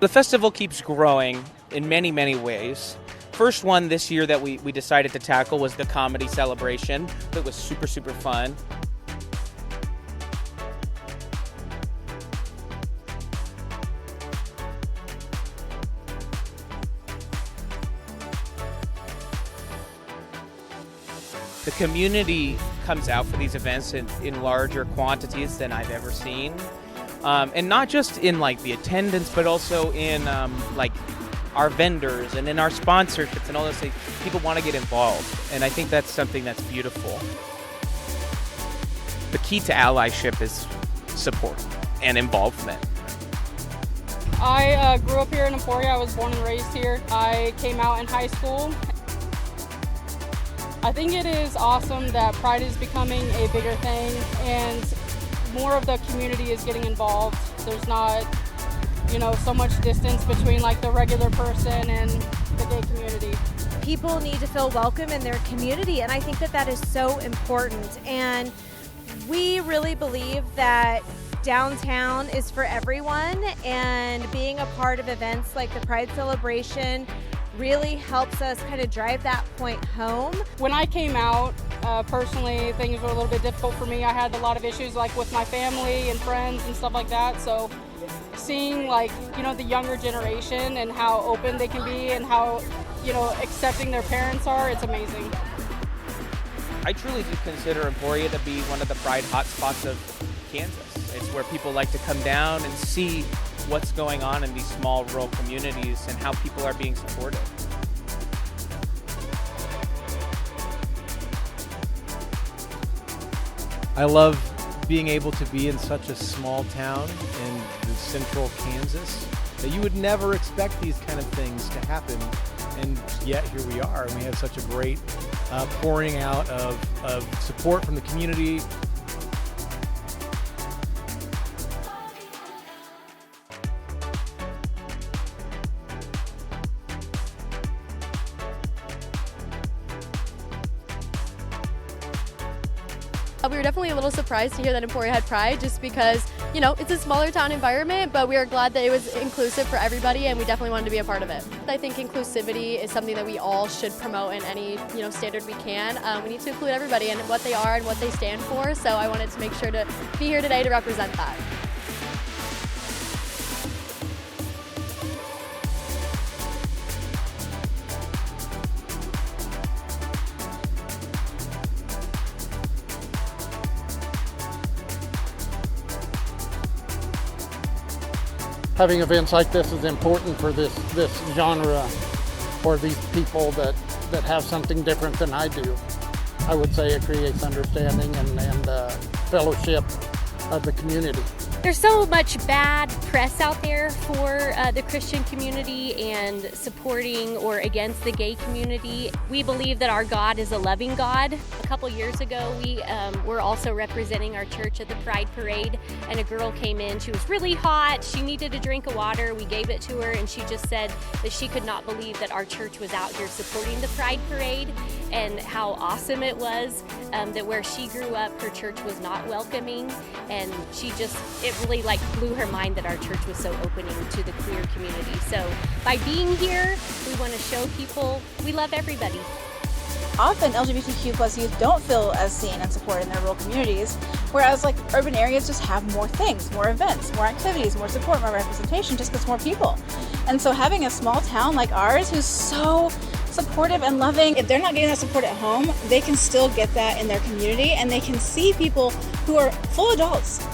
The festival keeps growing in many, many ways. First one this year that we decided to tackle was the comedy celebration. It was super, super fun. The community comes out for these events in larger quantities than I've ever seen. And not just in like the attendance, but also in like our vendors and in our sponsorships and all those things. People want to get involved, and I think that's something that's beautiful. The key to allyship is support and involvement. I grew up here in Emporia. I was born and raised here. I came out in high school. I think it is awesome that Pride is becoming a bigger thing and more of the community is getting involved. There's not, so much distance between like the regular person and the gay community. People need to feel welcome in their community, and I think that that is so important. And we really believe that downtown is for everyone, and being a part of events like the Pride celebration really helps us kind of drive that point home. When I came out, personally, things were a little bit difficult for me. I had a lot of issues like with my family and friends and stuff like that. So seeing the younger generation and how open they can be and how, accepting their parents are, it's amazing. I truly do consider Emporia to be one of the Pride hotspots of Kansas. It's where people like to come down and see what's going on in these small rural communities and how people are being supported. I love being able to be in such a small town in the central Kansas that you would never expect these kind of things to happen, and yet here we are, and we have such a great pouring out of support from the community. We were definitely a little surprised to hear that Emporia had Pride just because, it's a smaller town environment, but we are glad that it was inclusive for everybody and we definitely wanted to be a part of it. I think inclusivity is something that we all should promote in any, standard we can. We need to include everybody and what they are and what they stand for, so I wanted to make sure to be here today to represent that. Having events like this is important for this genre, or these people that have something different than I do. I would say it creates understanding and fellowship of the community. There's so much bad press out there for the Christian community and supporting or against the gay community. We believe that our God is a loving God. A couple years ago, we were also representing our church at the Pride Parade, and a girl came in. She was really hot. She needed a drink of water. We gave it to her, and she just said that she could not believe that our church was out here supporting the Pride Parade and how awesome it was, that where she grew up, her church was not welcoming, and it really blew her mind that our church was so opening to the queer community. So by being here, we want to show people we love everybody. Often LGBTQ plus youth don't feel as seen and supported in their rural communities, whereas urban areas just have more things, more events, more activities, more support, more representation, just because more people. And so having a small town like ours who's so supportive and loving, if they're not getting that support at home, they can still get that in their community, and they can see people who are full adults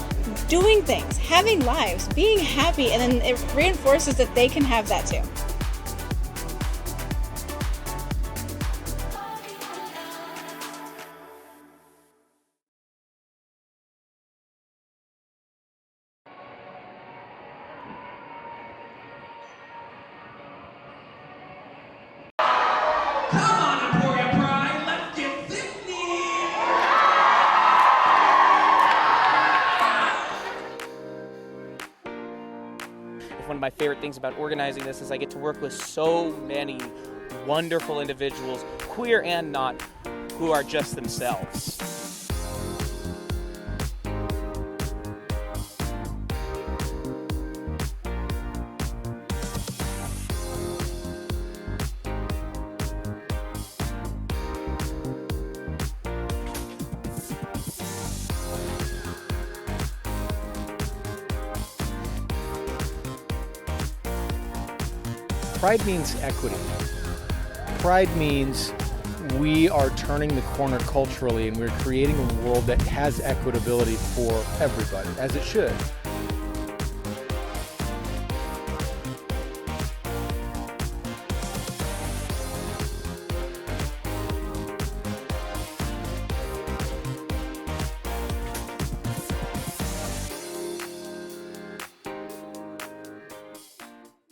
doing things, having lives, being happy, and then it reinforces that they can have that too. One of my favorite things about organizing this is I get to work with so many wonderful individuals, queer and not, who are just themselves. Pride means equity. Pride means we are turning the corner culturally and we're creating a world that has equitability for everybody, as it should.